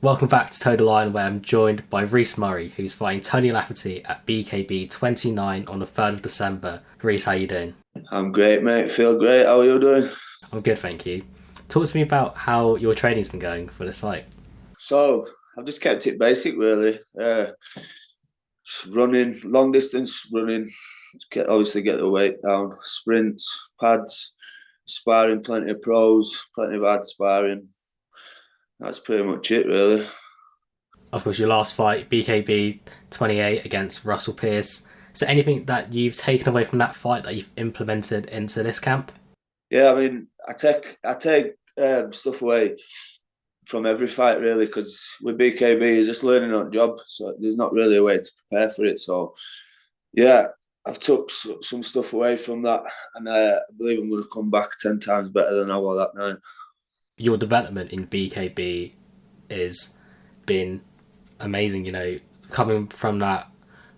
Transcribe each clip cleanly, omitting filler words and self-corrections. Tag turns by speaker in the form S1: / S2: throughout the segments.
S1: Welcome back to Toe the Line, where I'm joined by Reece Murray, who's fighting Tony Lafferty at BKB 29 on the 3rd of December. Reece, how you doing?
S2: I'm great, mate. Feel great. How are you doing?
S1: I'm good, thank you. Talk to me about how your training's been going for this fight.
S2: So, I've just kept it basic, really. Just running, long distance running, obviously get the weight down, sprints, pads, sparring, plenty of pros, plenty of hard sparring. That's pretty much it, really.
S1: Of course, your last fight, BKB 28 against Russell Pearce. Is there anything that you've taken away from that fight that you've implemented into this camp?
S2: Yeah, I mean, I take stuff away from every fight, really, because with BKB, you're just learning on job, so there's not really a way to prepare for it. So, yeah, I've took some stuff away from that, and I believe I'm going to come back 10 times better than I was that night.
S1: Your development in BKB is been amazing. Coming from that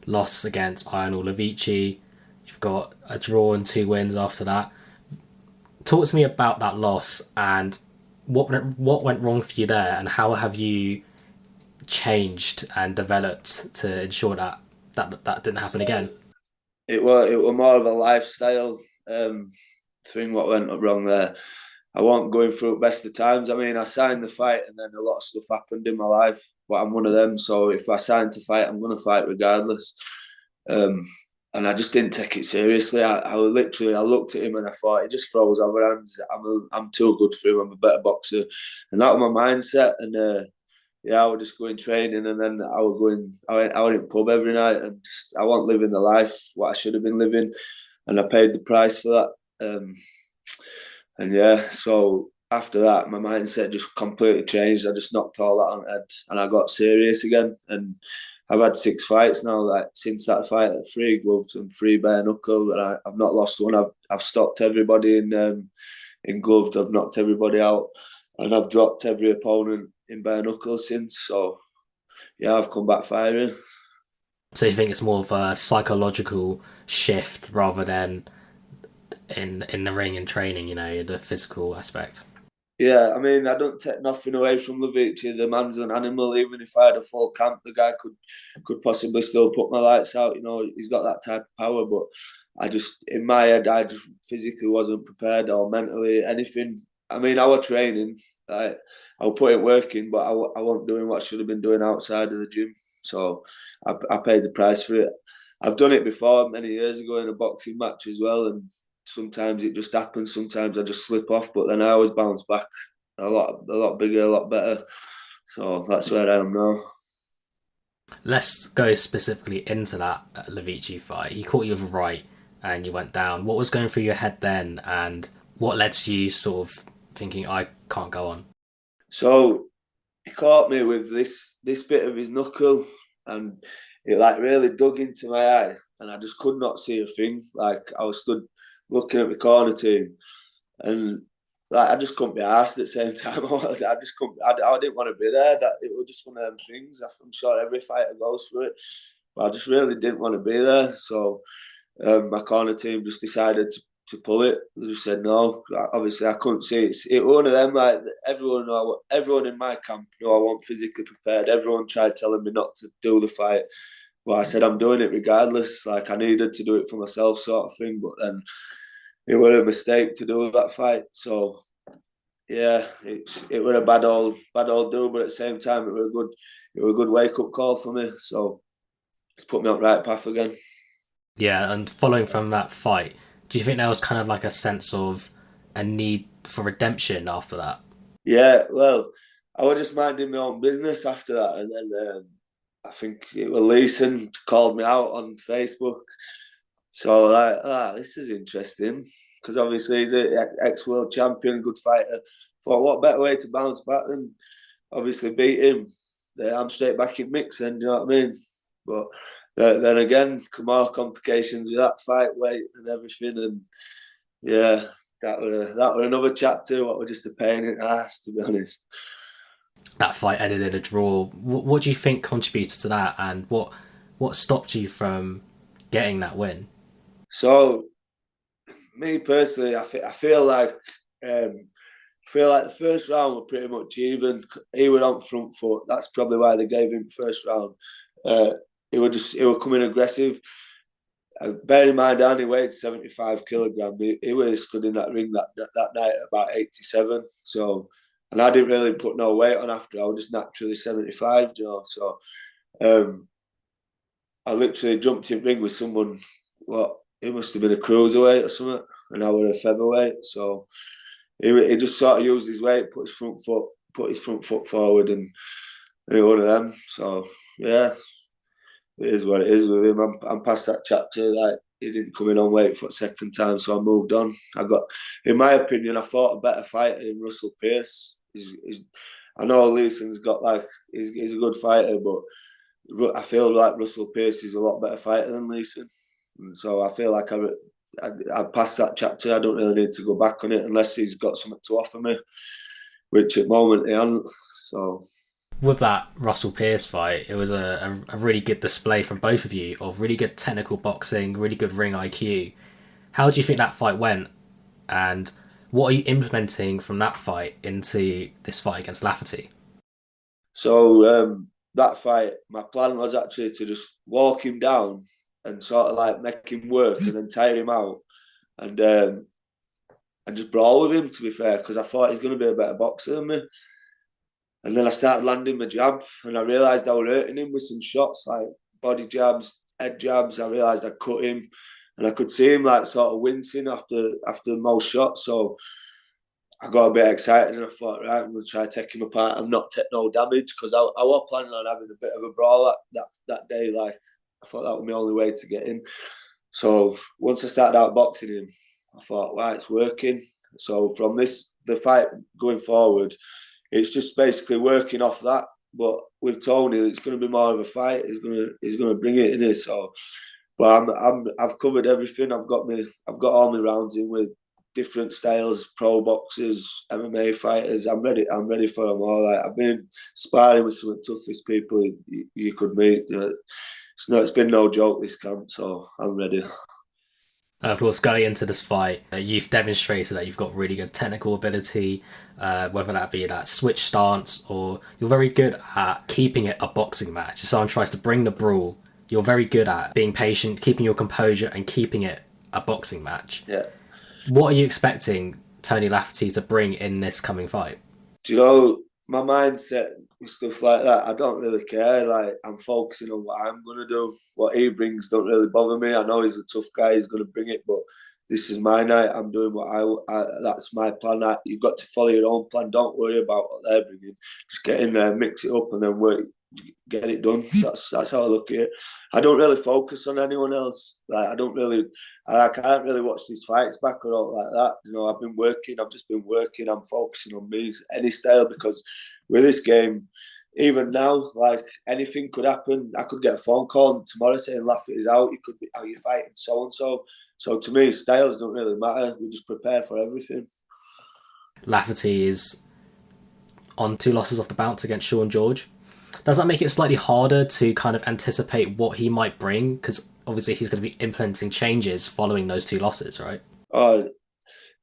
S1: loss against Iron or Levitchi, you've got a draw and two wins after that. Talk to me about that loss and what went wrong for you there, and how have you changed and developed to ensure that didn't happen again.
S2: It was more of a lifestyle thing what went wrong there. I wasn't going through the best of times. I mean, I signed the fight, and then a lot of stuff happened in my life, but I'm one of them. So if I signed to fight, I'm going to fight regardless. Um, and I just didn't take it seriously. I looked at him and I thought he just throws over hands. I'm too good for him. I'm a better boxer, and that was my mindset. And yeah, I would just go in training, and then I would go in. I went in pub every night, and just I wasn't living the life what I should have been living, and I paid the price for that. And yeah, so after that, my mindset just completely changed. I just knocked all that on head, and I got serious again. And I've had 6 fights now. Like since that fight, like 3 gloves and 3 bare knuckle, and I've not lost one. I've stopped everybody in gloves. I've knocked everybody out, and I've dropped every opponent in bare knuckle since. So yeah, I've come back firing.
S1: So you think it's more of a psychological shift rather than in the ring and training, the physical aspect.
S2: Yeah, I mean, I don't take nothing away from Levitchi. The man's an animal. Even if I had a full camp, the guy could possibly still put my lights out. You know, he's got that type of power. But I just, in my head, I just physically wasn't prepared or mentally anything. I mean, I was training. I was putting work in, but I wasn't doing what I should have been doing outside of the gym. So I paid the price for it. I've done it before many years ago in a boxing match as well, and sometimes it just happens. Sometimes I just slip off, but then I always bounce back a lot bigger, a lot better. So that's where I am now.
S1: Let's go specifically into that Levicchi fight. He caught you with a right and you went down. What was going through your head then, and what led to you sort of thinking, I can't go on?
S2: So he caught me with this bit of his knuckle, and it like really dug into my eye, and I just could not see a thing. Like I was stood looking at the corner team, and like I just couldn't be asked at the same time. I just couldn't. I didn't want to be there. That it was just one of them things. I'm sure every fighter goes through it, but I just really didn't want to be there. So my corner team just decided to pull it. They just said no. Obviously, I couldn't see it. It was one of them like everyone in my camp knew I wasn't physically prepared. Everyone tried telling me not to do the fight. But I said I'm doing it regardless. Like I needed to do it for myself, sort of thing. But then it was a mistake to do that fight. So yeah, it was a bad old do, but at the same time it was a good wake up call for me. So it's put me on the right path again.
S1: Yeah, and following from that fight, do you think there was kind of like a sense of a need for redemption after that?
S2: Yeah, well, I was just minding my own business after that, and then I think it was Leeson called me out on Facebook. So like, this is interesting because obviously he's an ex-world champion, good fighter. Thought what better way to bounce back than obviously beat him. I'm straight back in mix, then you know what I mean. But then again, more complications with that fight, weight and everything, and yeah, that were another chapter. What was just a pain in the ass, to be honest.
S1: That fight ended in a draw. What do you think contributed to that, and what stopped you from getting that win?
S2: So me personally, I feel like um, feel like the first round were pretty much even. He were on front foot. That's probably why they gave him first round. He were coming aggressive. Bear in mind, I only weighed 75 kilograms. He was stood in that ring that night at about 87. So, and I didn't really put no weight on after. I was just naturally 75, you know. So, I literally jumped in ring with someone. It must have been a cruiserweight or something, and I was a featherweight. So, he just sort of used his weight, put his front foot forward, and he was one of them. So, yeah. It is what it is with him. I'm past that chapter. Like, he didn't come in on weight for a second time, so I moved on. In my opinion, I fought a better fighter than Russell Pearce. I know Leeson's got he's a good fighter, but I feel like Russell Pearce is a lot better fighter than Leeson. And so I feel like I passed that chapter. I don't really need to go back on it unless he's got something to offer me, which at the moment he hasn't. So.
S1: With that Russell Pearce fight, it was a really good display from both of you of really good technical boxing, really good ring IQ. How do you think that fight went? And what are you implementing from that fight into this fight against Lafferty?
S2: So that fight, my plan was actually to just walk him down and sort of like make him work and then tire him out and just brawl with him, to be fair, because I thought he's going to be a better boxer than me. And then I started landing my jab, and I realised I was hurting him with some shots, like body jabs, head jabs. I realised I cut him, and I could see him like sort of wincing after most shots. So I got a bit excited, and I thought, right, I'm going to try to take him apart and not take no damage, because I was planning on having a bit of a brawl that day. Like, I thought that was my only way to get in. So once I started out boxing him, I thought, wow, it's working. So from the fight going forward, it's just basically working off that. But with Tony, it's going to be more of a fight. He's going to bring it in here. So, but I've covered everything. I've got all my rounds in with different styles, pro boxers, MMA fighters. I'm ready for them all. Like, I've been sparring with some of the toughest people you could meet. It's been no joke, this camp. So I'm ready.
S1: Of course, going into this fight, you've demonstrated that you've got really good technical ability, whether that be that switch stance or you're very good at keeping it a boxing match. If someone tries to bring the brawl, you're very good at being patient, keeping your composure and keeping it a boxing match.
S2: Yeah.
S1: What are you expecting Tony Lafferty to bring in this coming fight?
S2: Do you know, my mindset with stuff like that, I don't really care. Like, I'm focusing on what I'm going to do. What he brings don't really bother me. I know he's a tough guy, he's going to bring it, but this is my night. I'm doing what that's my plan. You've got to follow your own plan. Don't worry about what they're bringing. Just get in there, mix it up, and then work, get it done. That's how I look at it. I don't really focus on anyone else. Like, I can't really watch these fights back or all like that. You know, I've just been working. I'm focusing on me, any style, because with this game, even now, like, anything could happen. I could get a phone call tomorrow saying Lafferty's out. You could be, are you fighting so and so? So to me, styles don't really matter. We just prepare for everything.
S1: Lafferty is on 2 losses off the bounce against Sean George. Does that make it slightly harder to kind of anticipate what he might bring? Because obviously he's going to be implementing changes following those 2 losses, right?
S2: Oh,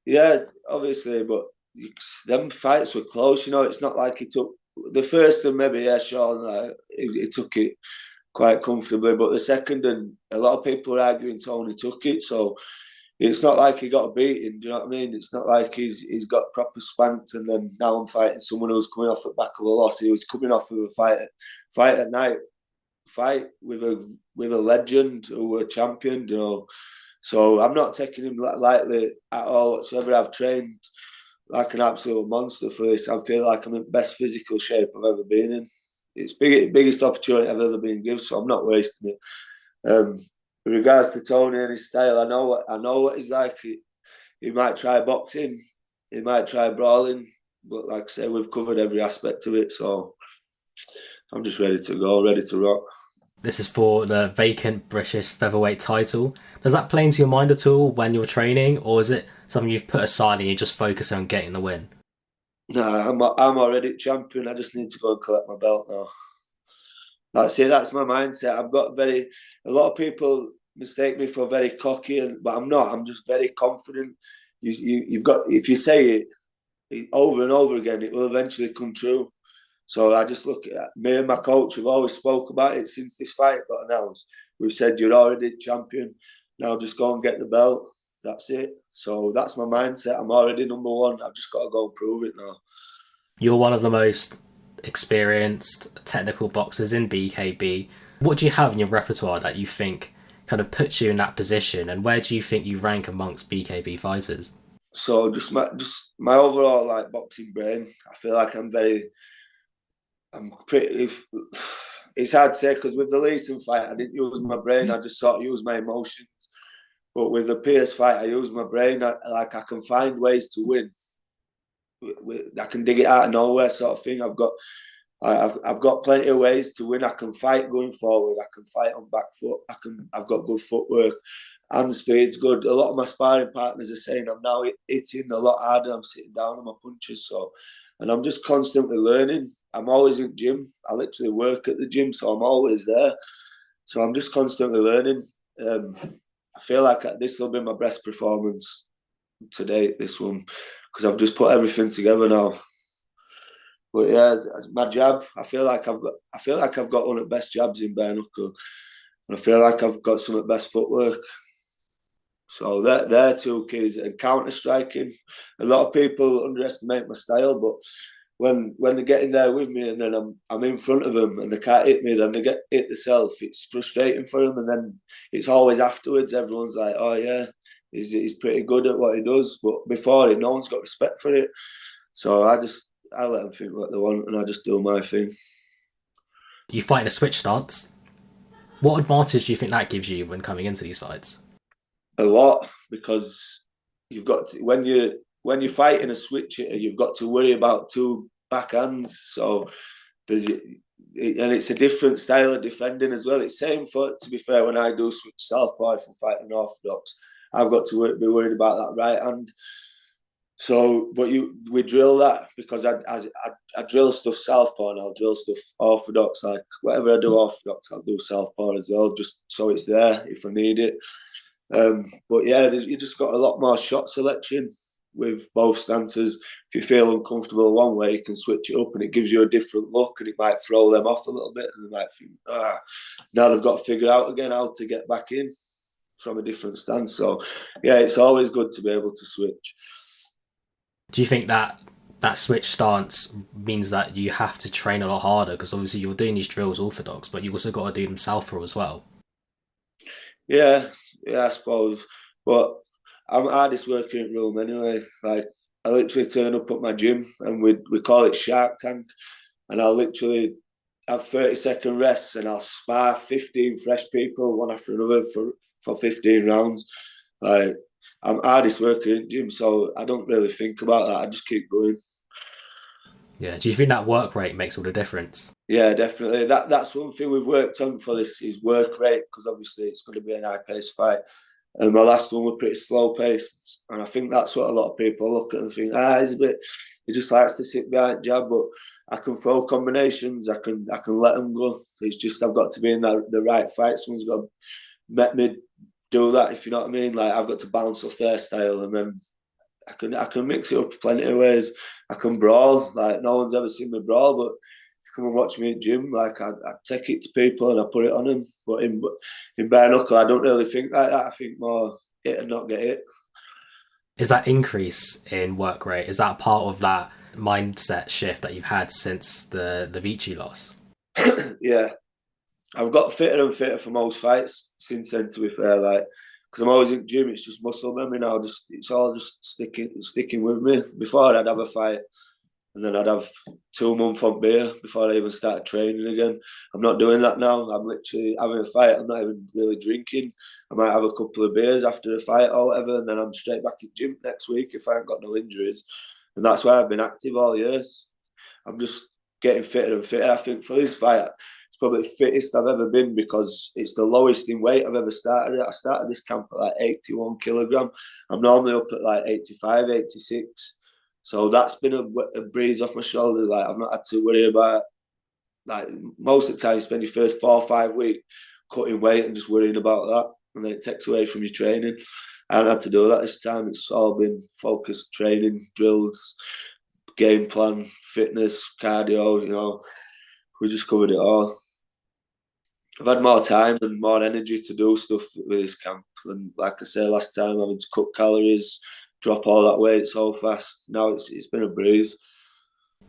S2: yeah, obviously, but them fights were close. You know, it's not like he took the first and maybe, yeah, Sean, he took it quite comfortably, but the second, and a lot of people are arguing Tony took it, so it's not like he got a beating. Do you know what I mean? It's not like he's got proper spanked, and then now I'm fighting someone who's coming off the back of a loss. He was coming off of a fight at night, fight with a legend who were champion. You know, so I'm not taking him lightly at all whatsoever. I've trained like an absolute monster for this. I feel like I'm in the best physical shape I've ever been in. It's biggest opportunity I've ever been given, so I'm not wasting it. With regards to Tony and his style, I know what he's like. He might try boxing, he might try brawling, but like I say, we've covered every aspect of it, so I'm just ready to go, ready to rock.
S1: This is for the vacant British featherweight title. Does that play into your mind at all when you're training, or is it something you've put aside and you just focus on getting the win?
S2: Nah, I'm already champion. I just need to go and collect my belt now. That's it. That's my mindset. A lot of people mistake me for very cocky, but I'm not. I'm just very confident. You've got, if you say it, over and over again, it will eventually come true. So I just look at me and my coach have always spoke about it since this fight got announced. We've said, you're already champion. Now just go and get the belt. That's it. So that's my mindset. I'm already number one. I've just got to go and prove it now.
S1: You're one of the most experienced technical boxers in BKB. What do you have in your repertoire that you think kind of puts you in that position, and where do you think you rank amongst BKB fighters?
S2: So just my overall like boxing brain. I feel like I'm pretty. It's hard to say because with the Leeson fight, I didn't use my brain. I just sort of used my emotions. But with the Pierce fight, I use my brain. I can find ways to win. I can dig it out of nowhere, sort of thing. I've got plenty of ways to win. I can fight going forward. I can fight on back foot. I've got good footwork, and speed's good. A lot of my sparring partners are saying I'm now hitting a lot harder. I'm sitting down on my punches, and I'm just constantly learning. I'm always in the gym. I literally work at the gym, so I'm always there. So I'm just constantly learning. I feel like this will be my best performance to date, this one, because I've just put everything together now. But yeah, my jab, I feel like I've got one of the best jabs in bare knuckle, and I feel like I've got some of the best footwork. So they're two keys. And counter striking, a lot of people underestimate my style, but when they're getting there with me and then I'm in front of them and they can't hit me, then they get hit themselves. It's frustrating for them, and then it's always afterwards. Everyone's like, "Oh yeah, he's pretty good at what he does," but before it, no one's got respect for it. So I let them think what they want, and I just do my thing.
S1: You fight in a switch stance. What advantage do you think that gives you when coming into these fights?
S2: A lot, because you've got to, when you're fighting a switch hitter, you've got to worry about two backhands. So and it's a different style of defending as well. It's same to be fair, when I do switch southpaw, if I'm fighting orthodox, I've got to be worried about that right hand. So, but we drill that, because I drill stuff southpaw and I'll drill stuff orthodox. Like whatever I do orthodox, I'll do southpaw as well, just so it's there if I need it. But yeah, you just got a lot more shot selection with both stances. If you feel uncomfortable one way, you can switch it up, and it gives you a different look, and it might throw them off a little bit, and they might think, now they've got to figure out again how to get back in from a different stance. So yeah, it's always good to be able to switch.
S1: Do you think that switch stance means that you have to train a lot harder? Because obviously you're doing these drills orthodox, but you also got to do them southpaw as well.
S2: Yeah, I suppose. But I'm hardest working in room anyway. Like I literally turn up at my gym, and we call it Shark Tank, and I'll literally have 30-second rests, and I'll spar 15 fresh people one after another for 15 rounds. Like I'm hardest working in the gym, so I don't really think about that. I just keep going.
S1: Yeah. Do you think that work rate makes all the difference?
S2: Yeah, definitely. That's one thing we've worked on for this is work rate, because obviously it's going to be an high-paced fight. And my last one was pretty slow-paced, and I think that's what a lot of people look at and think, he just likes to sit behind jab, but I can throw combinations. I can let them go. It's just I've got to be in the right fight. Someone's got to let me do that, if you know what I mean. Like I've got to bounce off their style, and then I can mix it up plenty of ways. I can brawl. Like no one's ever seen me brawl, but come and watch me at gym. Like I take it to people and I put it on them. But in bare knuckle, I don't really think like that. I think more hit and not get hit.
S1: Is that increase in work rate, is that part of that mindset shift that you've had since the Levitchi loss?
S2: Yeah, I've got fitter and fitter for most fights since then. To be fair, like because I'm always in the gym, it's just muscle memory now. It's all just sticking with me. Before I'd have a fight, and then I'd have 2 months on beer before I even started training again. I'm not doing that now. I'm literally having a fight. I'm not even really drinking. I might have a couple of beers after the fight or whatever, and then I'm straight back in gym next week if I ain't got no injuries. And that's why I've been active all year. I'm just getting fitter and fitter. I think for this fight, it's probably the fittest I've ever been, because it's the lowest in weight I've ever started at. I started this camp at like 81 kilogram. I'm normally up at like 85, 86. So that's been a breeze off my shoulders. Like I've not had to worry about, like most of the time you spend your first 4 or 5 weeks cutting weight and just worrying about that, and then it takes away from your training. I haven't had to do that this time. It's all been focused training, drills, game plan, fitness, cardio. You know, we just covered it all. I've had more time and more energy to do stuff with this camp. And like I said last time, having to cut calories, drop all that weight so fast. Now it's been a breeze.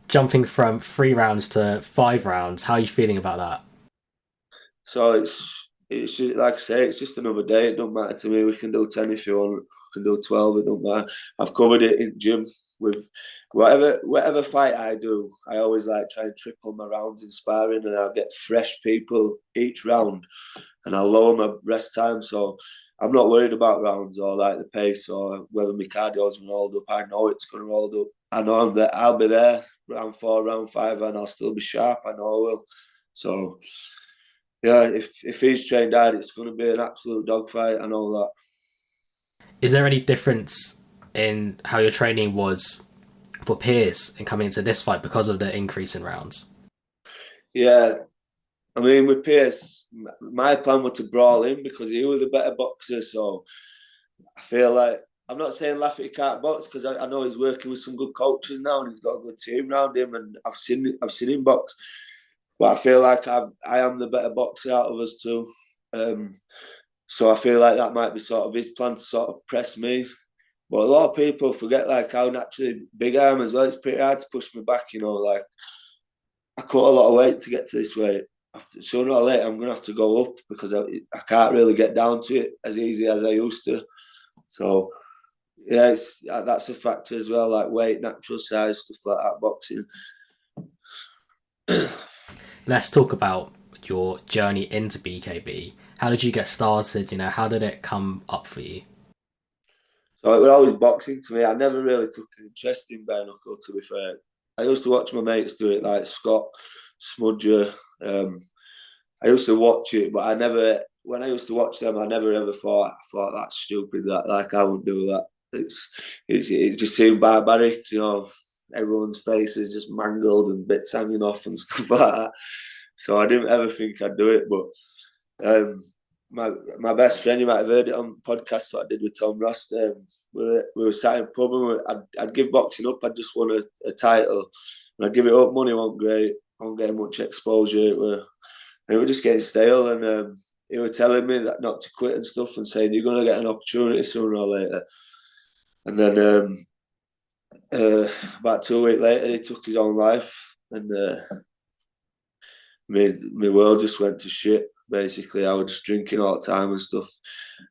S1: Jumping from 3 rounds to 5 rounds, how are you feeling about that?
S2: So it's like I say, it's just another day. It don't matter to me. We can do 10 if you want. We can do 12. It don't matter. I've covered it in gym with whatever fight I do. I always like try and triple my rounds in sparring, and I'll get fresh people each round, and I'll lower my rest time. So I'm not worried about rounds or like the pace or whether my cardio's going to hold up. I know it's going to hold up. I know I'm there. I'll be there round 4, round 5, and I'll still be sharp. I know I will. So. Yeah, if he's trained hard, it's going to be an absolute dogfight. I know that.
S1: Is there any difference in how your training was for Pierce and coming into this fight because of the increase in rounds?
S2: Yeah, I mean, with Pierce, my plan was to brawl him because he was the better boxer. So I feel like, I'm not saying Lafferty can't box because I know he's working with some good coaches now and he's got a good team around him, and I've seen him box. But I feel like I am the better boxer out of us two. So I feel like that might be sort of his plan to sort of press me. But a lot of people forget like how naturally big I am as well. It's pretty hard to push me back, you know. Like I cut a lot of weight to get to this weight. Sooner or later, I'm going to have to go up because I can't really get down to it as easy as I used to. So yeah, that's a factor as well, like weight, natural size, stuff like that, boxing.
S1: Let's talk about your journey into BKB. How did you get started? You know, how did it come up for you?
S2: So it was always boxing to me. I never really took an interest in bare knuckle, to be fair. I used to watch my mates do it, like Scott, Smudger. I used to watch it, but when I used to watch them, I never ever thought that's stupid, that like I wouldn't do that. It just seemed barbaric, you know. Everyone's face is just mangled and bits hanging off and stuff like that. So I didn't ever think I'd do it. But my best friend, you might have heard it on the podcast what I did with Tom Ross. We were sat in a pub and I'd give boxing up. I'd just won a title. And I'd give it up. Money wasn't great. I wasn't getting much exposure. It was just getting stale. And he was telling me that not to quit and stuff and saying, you're going to get an opportunity sooner or later. And then about 2 weeks later, he took his own life, and my world just went to shit. Basically, I was just drinking all the time and stuff.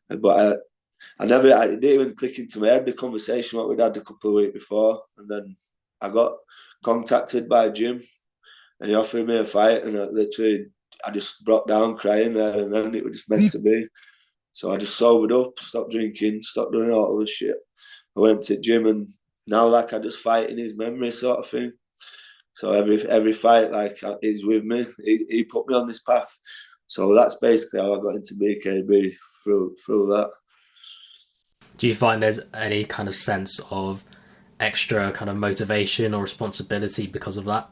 S2: But I didn't even click into my head the conversation what we'd had a couple of weeks before, and then I got contacted by Jim, and he offered me a fight, and I just broke down crying there, and then it was just meant to be. So I just sobered up, stopped drinking, stopped doing all of this shit. I went to Jim, and now like I just fight in his memory sort of thing. So every fight like he's with me. He put me on this path. So that's basically how I got into BKB through that.
S1: Do you find there's any kind of sense of extra kind of motivation or responsibility because of that?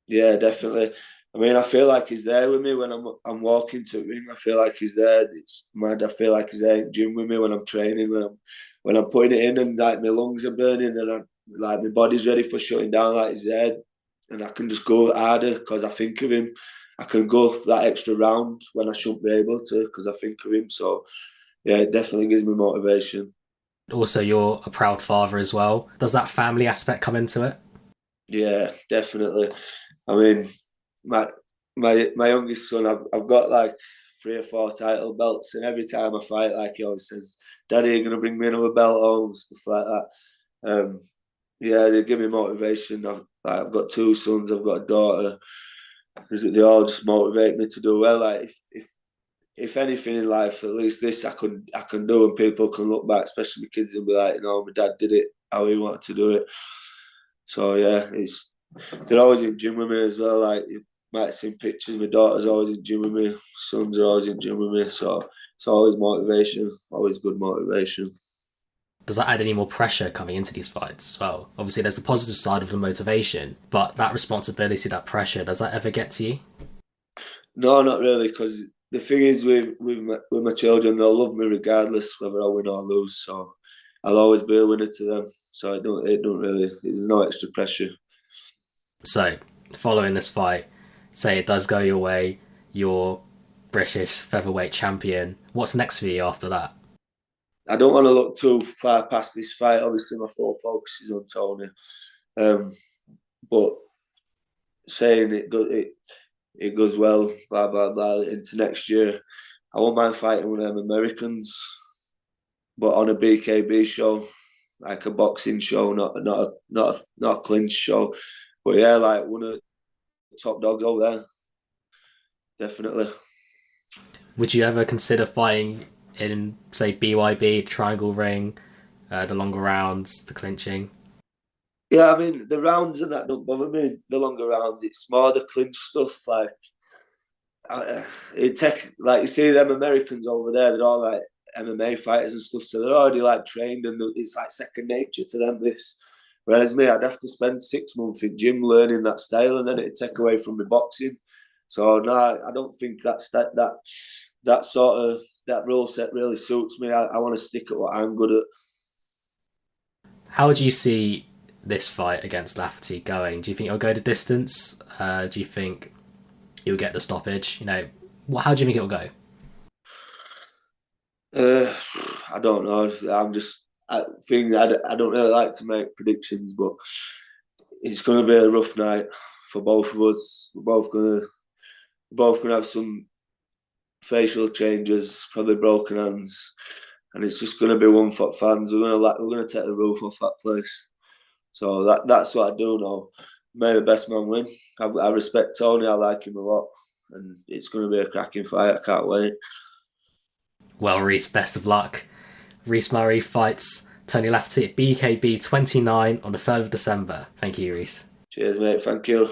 S2: Yeah, definitely. I mean, I feel like he's there with me when I'm walking to the ring. I feel like he's there. It's mad. I feel like he's there in the gym with me when I'm training, when I'm putting it in, and like my lungs are burning and like my body's ready for shutting down. Like he's there, and I can just go harder because I think of him. I can go that extra round when I shouldn't be able to because I think of him. So yeah, it definitely gives me motivation.
S1: Also, you're a proud father as well. Does that family aspect come into it?
S2: Yeah, definitely. I mean, my youngest son, I've got like 3 or 4 title belts, and every time I fight, like he always says, "Daddy, you're gonna bring me another belt home," stuff like that. Yeah, they give me motivation. I've got 2 sons, I've got a daughter. They all just motivate me to do well. Like if anything in life, at least this I can do, and people can look back, especially my kids, and be like, you know, my dad did it how he wanted to do it. So yeah, they're always in gym with me as well. Like you might have seen pictures. My daughter's always in gym with me. Sons are always in gym with me. So it's always motivation, always good motivation.
S1: Does that add any more pressure coming into these fights as well? Obviously, there's the positive side of the motivation, but that responsibility, that pressure, does that ever get to you?
S2: No, not really, because the thing is with my children, they'll love me regardless whether I win or lose. So I'll always be a winner to them. So it don't really. There's no extra pressure.
S1: So, following this fight, say it does go your way, you're British featherweight champion. What's next for you after that?
S2: I don't want to look too far past this fight. Obviously, my full focus is on Tony. But saying it goes well, blah blah blah, into next year, I won't mind fighting with them Americans, but on a BKB show, like a boxing show, not a clinch show. But yeah, like one of the top dogs over there, definitely.
S1: Would you ever consider fighting in, say, BYB, triangle ring, the longer rounds, the clinching?
S2: Yeah, I mean the rounds and that don't bother me. The longer rounds, it's more the clinch stuff. Like it take like you see them Americans over there. They're all like MMA fighters and stuff, so they're already like trained and it's like second nature to them. This, whereas me, I'd have to spend 6 months in gym learning that style, and then it'd take away from my boxing. So no, I don't think that sort of that rule set really suits me. I want to stick at what I'm good at.
S1: How do you see this fight against Lafferty going? Do you think it'll go the distance? Do you think you'll get the stoppage? How do you think it'll go?
S2: I don't know. I don't really like to make predictions, but it's going to be a rough night for both of us. We're both gonna have some facial changes, probably broken hands, and it's just going to be one for fans. We're gonna take the roof off that place. So that's what I do know. May the best man win. I respect Tony. I like him a lot, and it's going to be a cracking fight. I can't wait.
S1: Well, Reece, best of luck. Reece Murray fights Tony Lafferty at BKB 29 on the 3rd of December. Thank you, Reece.
S2: Cheers, mate. Thank you.